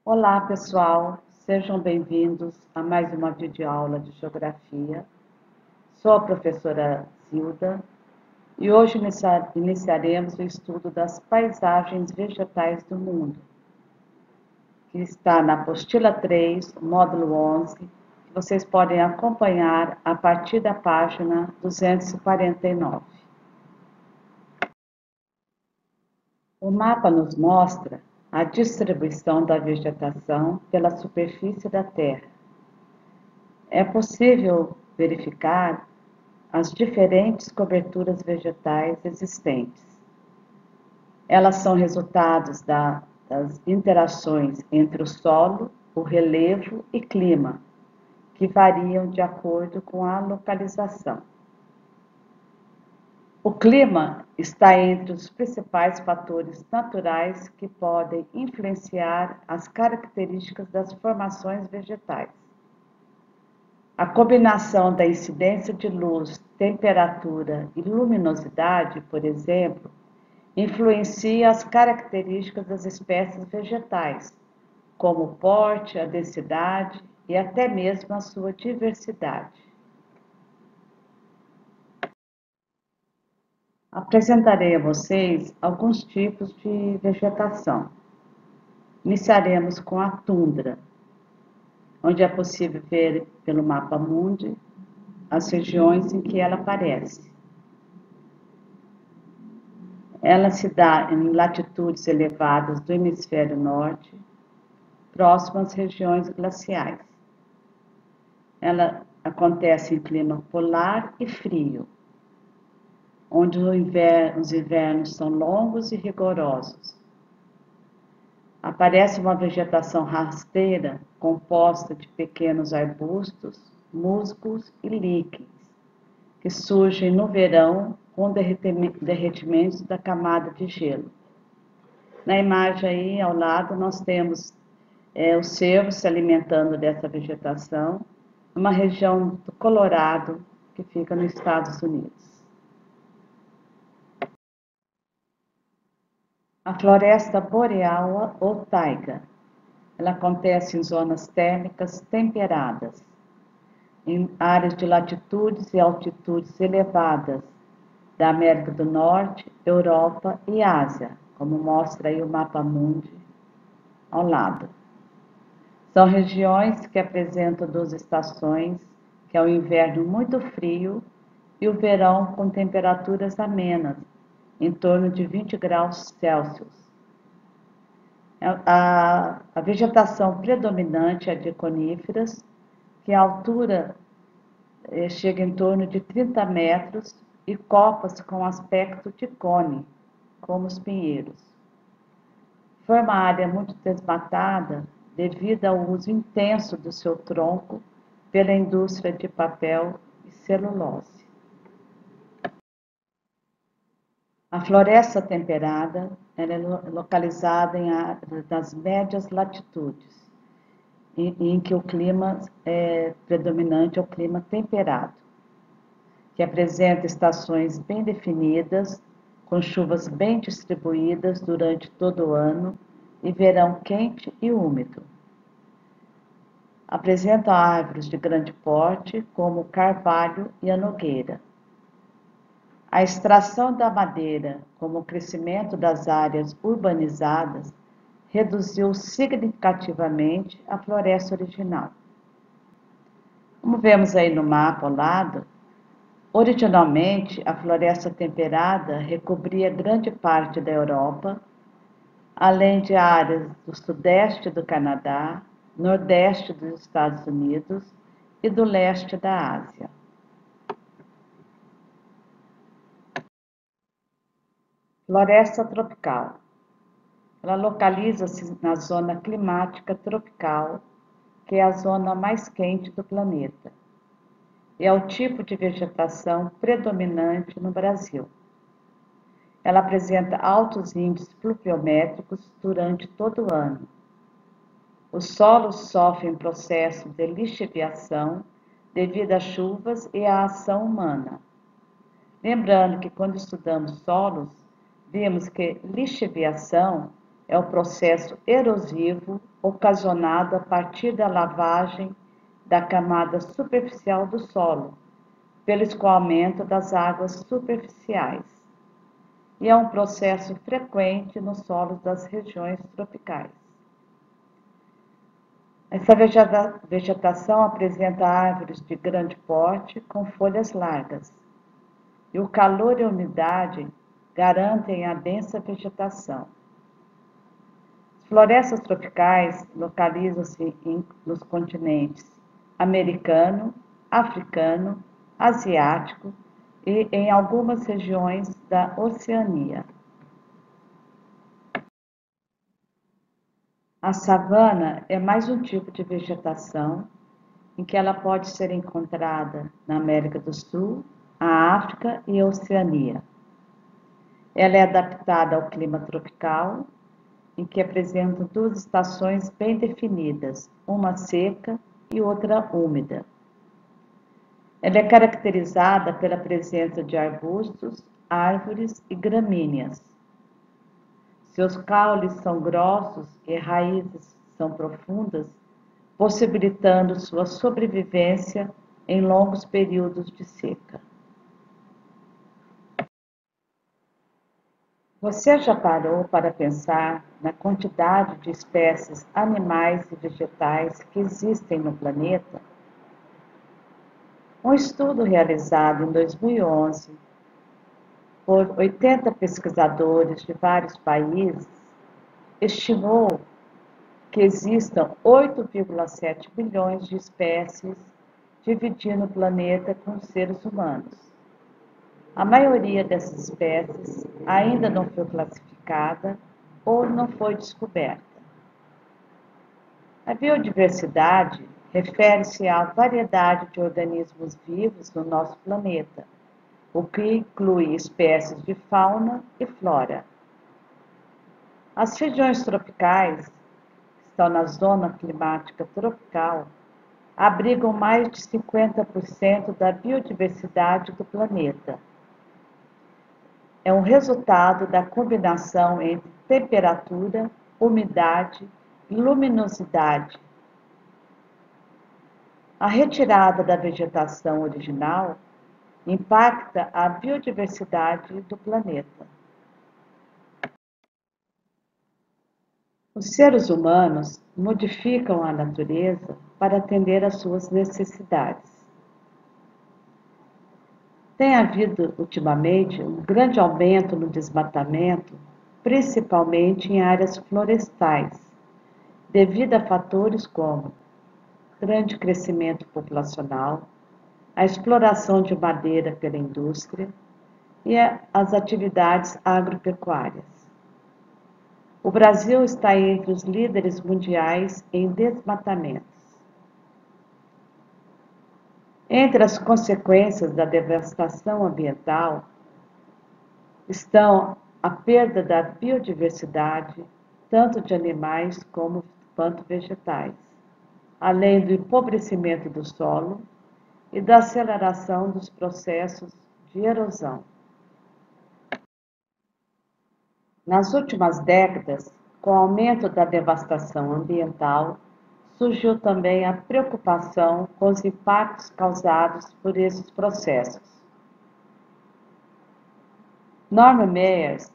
Olá, pessoal, sejam bem-vindos a mais uma videoaula de Geografia. Sou a professora Zilda e hoje iniciaremos o estudo das paisagens vegetais do mundo, que está na apostila 3, módulo 11, que vocês podem acompanhar a partir da página 249. O mapa nos mostra a distribuição da vegetação pela superfície da Terra. É possível verificar as diferentes coberturas vegetais existentes. Elas são resultados das interações entre o solo, o relevo e clima, que variam de acordo com a localização. O clima está entre os principais fatores naturais que podem influenciar as características das formações vegetais. A combinação da incidência de luz, temperatura e luminosidade, por exemplo, influencia as características das espécies vegetais, como o porte, a densidade e até mesmo a sua diversidade. Apresentarei a vocês alguns tipos de vegetação. Iniciaremos com a tundra, onde é possível ver pelo mapa mundi as regiões em que ela aparece. Ela se dá em latitudes elevadas do hemisfério norte, próximo às regiões glaciais. Ela acontece em clima polar e frio, onde os invernos são longos e rigorosos. Aparece uma vegetação rasteira composta de pequenos arbustos, musgos e líquens, que surgem no verão com derretimentos da camada de gelo. Na imagem aí ao lado nós temos os cervos se alimentando dessa vegetação, uma região do Colorado que fica nos Estados Unidos. A floresta boreal ou taiga, ela acontece em zonas térmicas temperadas, em áreas de latitudes e altitudes elevadas da América do Norte, Europa e Ásia, como mostra aí o mapa mundi ao lado. São regiões que apresentam duas estações, que é o inverno muito frio e o verão com temperaturas amenas, em torno de 20 graus Celsius. A vegetação predominante é de coníferas, que a altura chega em torno de 30 metros, e copas com aspecto de cone, como os pinheiros. Foi uma área muito desmatada devido ao uso intenso do seu tronco pela indústria de papel e celulose. A floresta temperada ela é localizada em áreas das médias latitudes, em que o clima predominante é o clima temperado, que apresenta estações bem definidas, com chuvas bem distribuídas durante todo o ano e verão quente e úmido. Apresenta árvores de grande porte, como o carvalho e a nogueira. A extração da madeira, como o crescimento das áreas urbanizadas, reduziu significativamente a floresta original. Como vemos aí no mapa ao lado, originalmente a floresta temperada recobria grande parte da Europa, além de áreas do sudeste do Canadá, nordeste dos Estados Unidos e do leste da Ásia. Floresta tropical. Ela localiza-se na zona climática tropical, que é a zona mais quente do planeta. E é o tipo de vegetação predominante no Brasil. Ela apresenta altos índices pluviométricos durante todo o ano. Os solos sofrem processo de lixiviação devido às chuvas e à ação humana. Lembrando que quando estudamos solos, vimos que lixiviação é o processo erosivo ocasionado a partir da lavagem da camada superficial do solo, pelo escoamento das águas superficiais, e é um processo frequente nos solos das regiões tropicais. Essa vegetação apresenta árvores de grande porte com folhas largas, e o calor e a umidade garantem a densa vegetação. As florestas tropicais localizam-se nos continentes americano, africano, asiático e em algumas regiões da Oceania. A savana é mais um tipo de vegetação em que ela pode ser encontrada na América do Sul, a África e a Oceania. Ela é adaptada ao clima tropical, em que apresenta duas estações bem definidas, uma seca e outra úmida. Ela é caracterizada pela presença de arbustos, árvores e gramíneas. Seus caules são grossos e raízes são profundas, possibilitando sua sobrevivência em longos períodos de seca. Você já parou para pensar na quantidade de espécies animais e vegetais que existem no planeta? Um estudo realizado em 2011 por 80 pesquisadores de vários países estimou que existam 8,7 bilhões de espécies dividindo o planeta com seres humanos. A maioria dessas espécies ainda não foi classificada ou não foi descoberta. A biodiversidade refere-se à variedade de organismos vivos no nosso planeta, o que inclui espécies de fauna e flora. As regiões tropicais, que estão na zona climática tropical, abrigam mais de 50% da biodiversidade do planeta. É um resultado da combinação entre temperatura, umidade e luminosidade. A retirada da vegetação original impacta a biodiversidade do planeta. Os seres humanos modificam a natureza para atender às suas necessidades. Tem havido, ultimamente, um grande aumento no desmatamento, principalmente em áreas florestais, devido a fatores como grande crescimento populacional, a exploração de madeira pela indústria e as atividades agropecuárias. O Brasil está entre os líderes mundiais em desmatamentos. Entre as consequências da devastação ambiental estão a perda da biodiversidade, tanto de animais quanto vegetais, além do empobrecimento do solo e da aceleração dos processos de erosão. Nas últimas décadas, com o aumento da devastação ambiental, surgiu também a preocupação com os impactos causados por esses processos. Norman Maiers,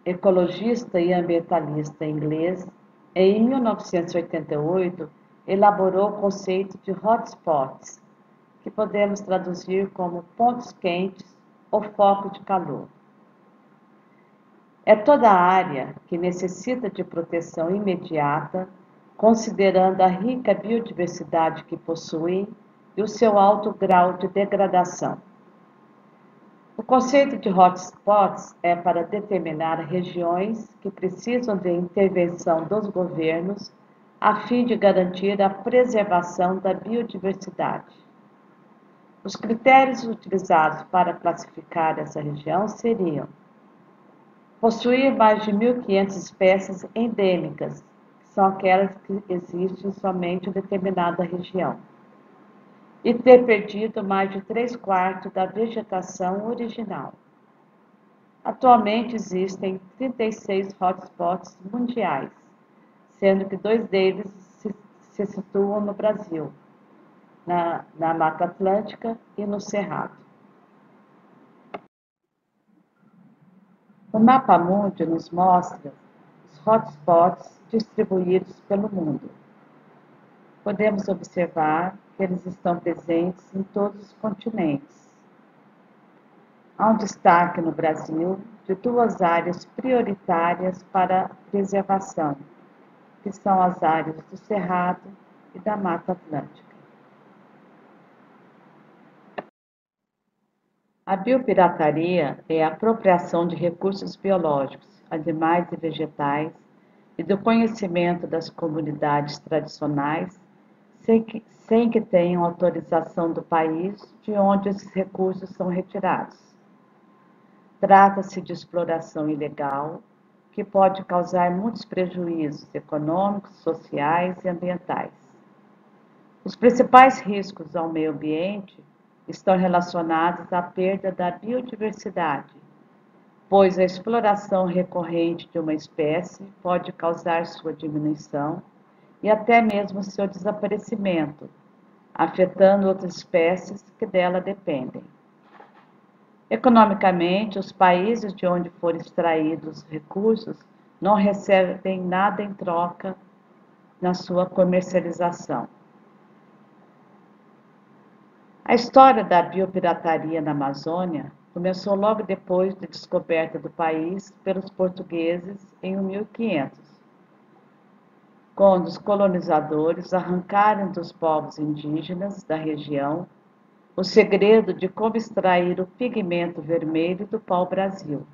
ecologista e ambientalista inglês, em 1988 elaborou o conceito de hotspots, que podemos traduzir como pontos quentes ou foco de calor. É toda a área que necessita de proteção imediata, considerando a rica biodiversidade que possui e o seu alto grau de degradação. O conceito de hotspots é para determinar regiões que precisam de intervenção dos governos a fim de garantir a preservação da biodiversidade. Os critérios utilizados para classificar essa região seriam possuir mais de 1.500 espécies endêmicas, que são aquelas que existem somente em determinada região, e ter perdido mais de 3/4 da vegetação original. Atualmente existem 36 hotspots mundiais, sendo que 2 deles se situam no Brasil, na Mata Atlântica e no Cerrado. O mapa mundi nos mostra os hotspots distribuídos pelo mundo. Podemos observar que eles estão presentes em todos os continentes. Há um destaque no Brasil de 2 áreas prioritárias para preservação, que são as áreas do Cerrado e da Mata Atlântica. A biopirataria é a apropriação de recursos biológicos, animais e vegetais e do conhecimento das comunidades tradicionais sem que tenham autorização do país de onde esses recursos são retirados. Trata-se de exploração ilegal que pode causar muitos prejuízos econômicos, sociais e ambientais. Os principais riscos ao meio ambiente estão relacionados à perda da biodiversidade, pois a exploração recorrente de uma espécie pode causar sua diminuição e até mesmo seu desaparecimento, afetando outras espécies que dela dependem. Economicamente, os países de onde forem extraídos recursos não recebem nada em troca na sua comercialização. A história da biopirataria na Amazônia começou logo depois da descoberta do país pelos portugueses em 1500, quando os colonizadores arrancaram dos povos indígenas da região o segredo de como extrair o pigmento vermelho do pau-brasil.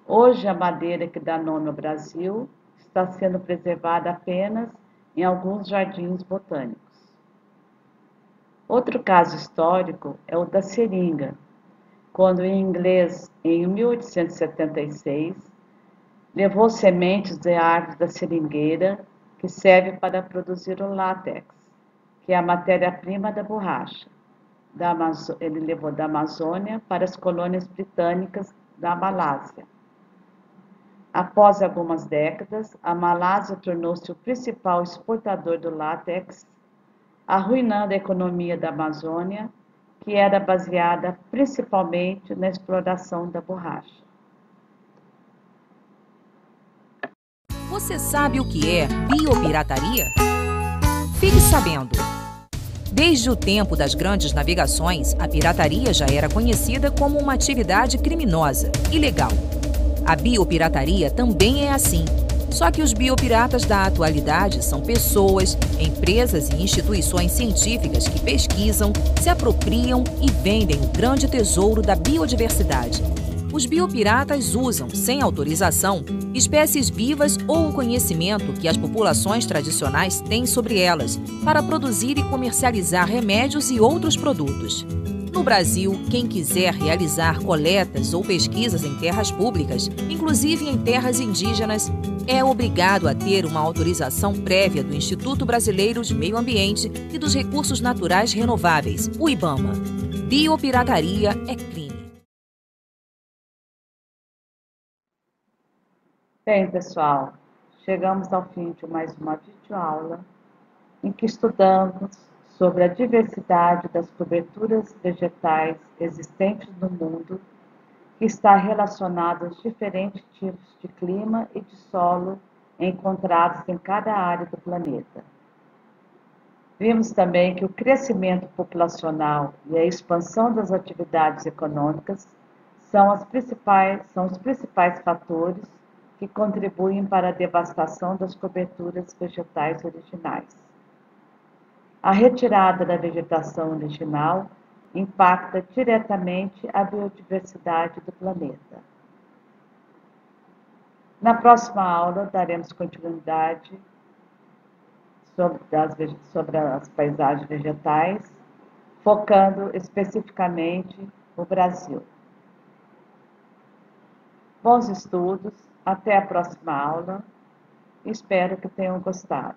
Hoje, a madeira que dá nome ao Brasil está sendo preservada apenas em alguns jardins botânicos. Outro caso histórico é o da seringa, quando o inglês, em 1876, levou sementes de árvores da seringueira que serve para produzir o látex, que é a matéria-prima da borracha. Ele levou da Amazônia para as colônias britânicas da Malásia. Após algumas décadas, a Malásia tornou-se o principal exportador do látex, arruinando a economia da Amazônia, que era baseada principalmente na exploração da borracha. Você sabe o que é biopirataria? Fique sabendo! Desde o tempo das grandes navegações, a pirataria já era conhecida como uma atividade criminosa, ilegal. A biopirataria também é assim. Só que os biopiratas da atualidade são pessoas, empresas e instituições científicas que pesquisam, se apropriam e vendem o grande tesouro da biodiversidade. Os biopiratas usam, sem autorização, espécies vivas ou o conhecimento que as populações tradicionais têm sobre elas para produzir e comercializar remédios e outros produtos. No Brasil, quem quiser realizar coletas ou pesquisas em terras públicas, inclusive em terras indígenas, é obrigado a ter uma autorização prévia do Instituto Brasileiro de Meio Ambiente e dos Recursos Naturais Renováveis, o IBAMA. Biopirataria é crime. Bem, pessoal, chegamos ao fim de mais uma videoaula em que estudamos sobre a diversidade das coberturas vegetais existentes no mundo, que está relacionada aos diferentes tipos de clima e de solo encontrados em cada área do planeta. Vimos também que o crescimento populacional e a expansão das atividades econômicas são os principais fatores que contribuem para a devastação das coberturas vegetais originais. A retirada da vegetação original impacta diretamente a biodiversidade do planeta. Na próxima aula, daremos continuidade sobre as paisagens vegetais, focando especificamente o Brasil. Bons estudos, até a próxima aula, espero que tenham gostado.